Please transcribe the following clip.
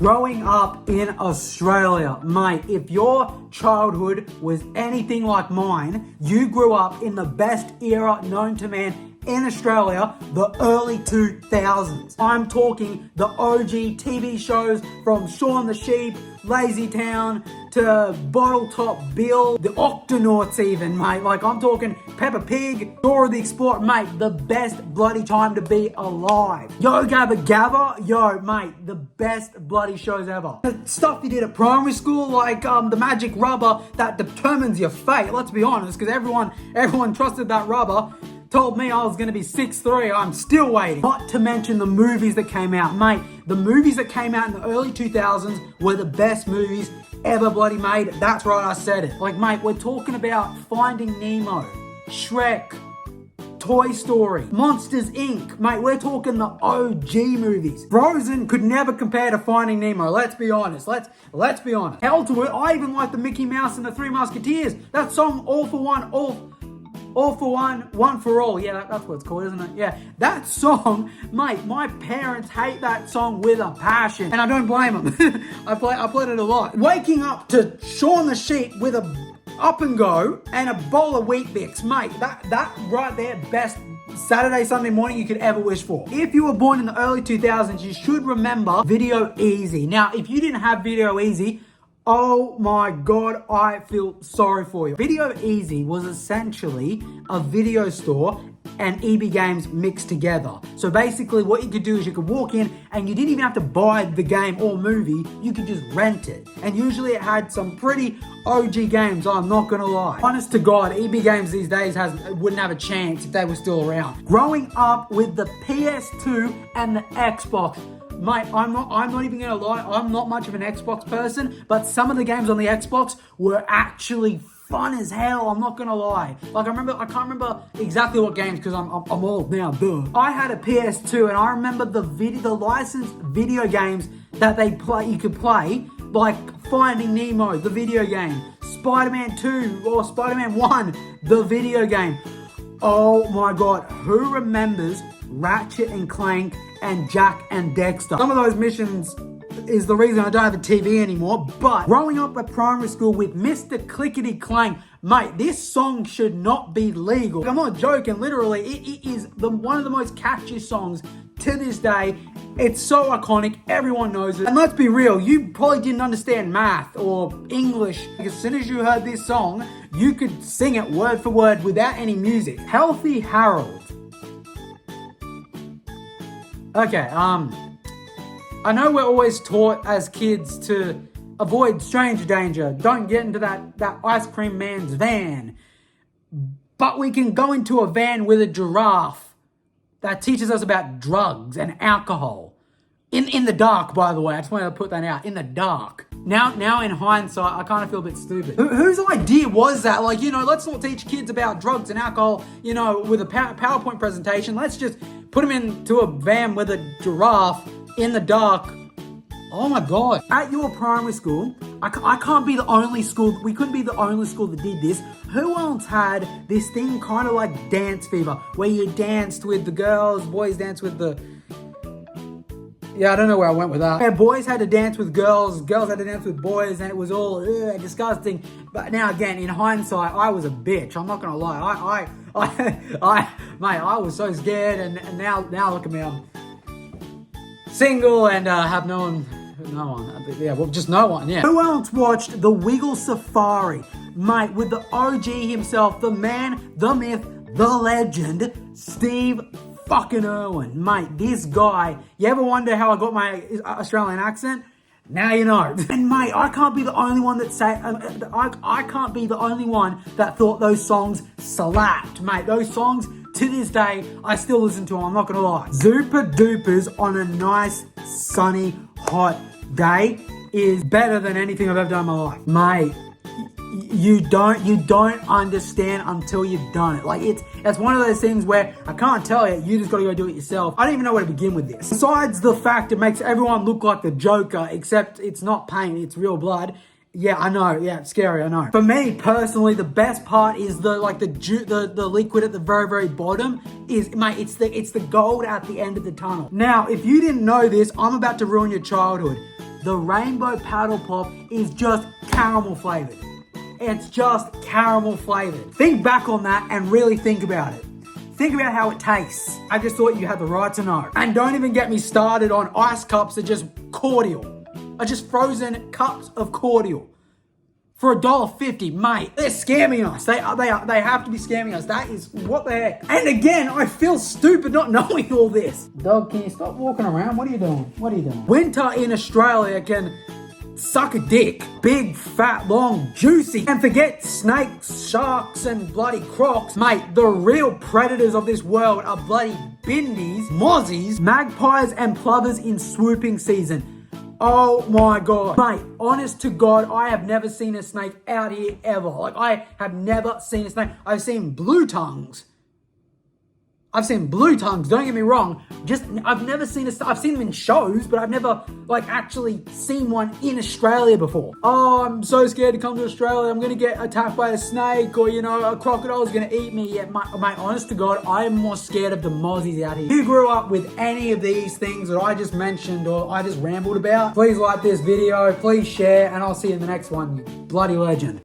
Growing up in Australia, mate, if your childhood was anything like mine, you grew up in the best era known to man in Australia, the early 2000s. I'm talking the OG TV shows from Shaun the Sheep, Lazy Town, to Bottle Top Bill, the Octonauts even, mate. Like, I'm talking Peppa Pig, Dora the Explorer, mate, the best bloody time to be alive. Yo, Gabba Gabba, yo, mate, the best bloody shows ever. The stuff you did at primary school, like the magic rubber that determines your fate, let's be honest, because everyone trusted that rubber. Told me I was going to be 6'3", I'm still waiting. Not to mention the movies that came out. Mate, the movies that came out in the early 2000s were the best movies ever bloody made. That's right, I said it. Like, mate, we're talking about Finding Nemo, Shrek, Toy Story, Monsters, Inc. Mate, we're talking the OG movies. Frozen could never compare to Finding Nemo, let's be honest. Let's be honest. Hell to it, I even like the Mickey Mouse and the Three Musketeers. That song, All for One, One for All. Yeah, that's what it's called, isn't it? Yeah, that song, mate, my parents hate that song with a passion. And I don't blame them. I played it a lot. Waking up to Shaun the Sheep with a up and go and a bowl of Wheat Bix, mate, that right there, best Saturday, Sunday morning you could ever wish for. If you were born in the early 2000s, you should remember Video Easy. Now, if you didn't have Video Easy, oh my God, I feel sorry for you. Video Easy was essentially a video store and EB Games mixed together. So basically what you could do is you could walk in and you didn't even have to buy the game or movie, you could just rent it. And usually it had some pretty OG games, I'm not gonna lie. Honest to God, EB Games these days wouldn't have a chance if they were still around. Growing up with the PS2 and the Xbox, mate, I'm not even gonna lie, I'm not much of an Xbox person, but some of the games on the Xbox were actually fun as hell, I'm not gonna lie. Like, I can't remember exactly what games because I'm old now, duh. I had a PS2 and I remember the licensed video games that you could play, like Finding Nemo, the video game, Spider-Man 2 or Spider-Man 1, the video game. Oh my God, who remembers Ratchet and Clank and Jack and Dexter? Some of those missions is the reason I don't have a TV anymore, but growing up at primary school with Mr. Clickety Clank, mate, this song should not be legal. I'm not joking, literally, it is one of the most catchy songs to this day. It's so iconic, everyone knows it. And let's be real, you probably didn't understand math or English. As soon as you heard this song, you could sing it word for word without any music. Healthy Harold. Okay, I know we're always taught as kids to avoid stranger danger. Don't get into that ice cream man's van. But we can go into a van with a giraffe that teaches us about drugs and alcohol. In the dark, by the way. I just wanted to put that out. In the dark. Now in hindsight, I kind of feel a bit stupid. Whose idea was that? Like, let's not teach kids about drugs and alcohol, with a PowerPoint presentation. Let's just put them into a van with a giraffe in the dark. Oh my God. At your primary school, I can't be the only school, we couldn't be the only school that did this. Who else had this thing kind of like Dance Fever, where you danced with the girls, boys danced with the... Yeah, I don't know where I went with that. Yeah, boys had to dance with girls, girls had to dance with boys, and it was all disgusting. But now again, in hindsight, I was a bitch. I'm not gonna lie. Mate, I was so scared, and now look at me. I'm single and have no one. Yeah, well, just no one. Yeah. Who else watched The Wiggle Safari, mate? With the OG himself, the man, the myth, the legend, Steve fucking Irwin, mate. This guy. You ever wonder how I got my Australian accent? Now you know. And mate, I can't be the only one that I can't be the only one that thought those songs slapped, mate. Those songs, to this day, I still listen to them, I'm not gonna lie. Zooper Doopers on a nice, sunny, hot day is better than anything I've ever done in my life. Mate, you don't understand until you've done it. Like, it's one of those things where I can't tell you just gotta go do it yourself. I don't even know where to begin with this. Besides the fact it makes everyone look like the Joker, except it's not paint, it's real blood. Yeah, I know. Yeah, it's scary, I know. For me, personally, the best part is the liquid at the very, very bottom is, mate, it's the gold at the end of the tunnel. Now, if you didn't know this, I'm about to ruin your childhood. the rainbow paddle pop is just caramel flavored. It's just caramel flavored. Think back on that and really think about it. Think about how it tastes. I just thought you had the right to know. And don't even get me started on ice cups that just cordial. Are just frozen cups of cordial. For $1.50, mate. They're scamming us. They have to be scamming us. That is, what the heck? And again, I feel stupid not knowing all this. Dog, can you stop walking around? What are you doing? What are you doing? Winter in Australia can suck a dick. Big, fat, long, juicy. And forget snakes, sharks, and bloody crocs. Mate, the real predators of this world are bloody bindies, mozzies, magpies, and plovers in swooping season. Oh my God. Mate, honest to God, I have never seen a snake out here ever. Like, I have never seen a snake. I've seen blue tongues. Don't get me wrong. I've never seen I've seen them in shows, but I've never, like, actually seen one in Australia before. Oh, I'm so scared to come to Australia. I'm going to get attacked by a snake, or, you know, a crocodile's going to eat me. Yeah, mate, honest to God, I am more scared of the mozzies out here. If you grew up with any of these things that I just mentioned or I just rambled about, please like this video, please share, and I'll see you in the next one, you bloody legend.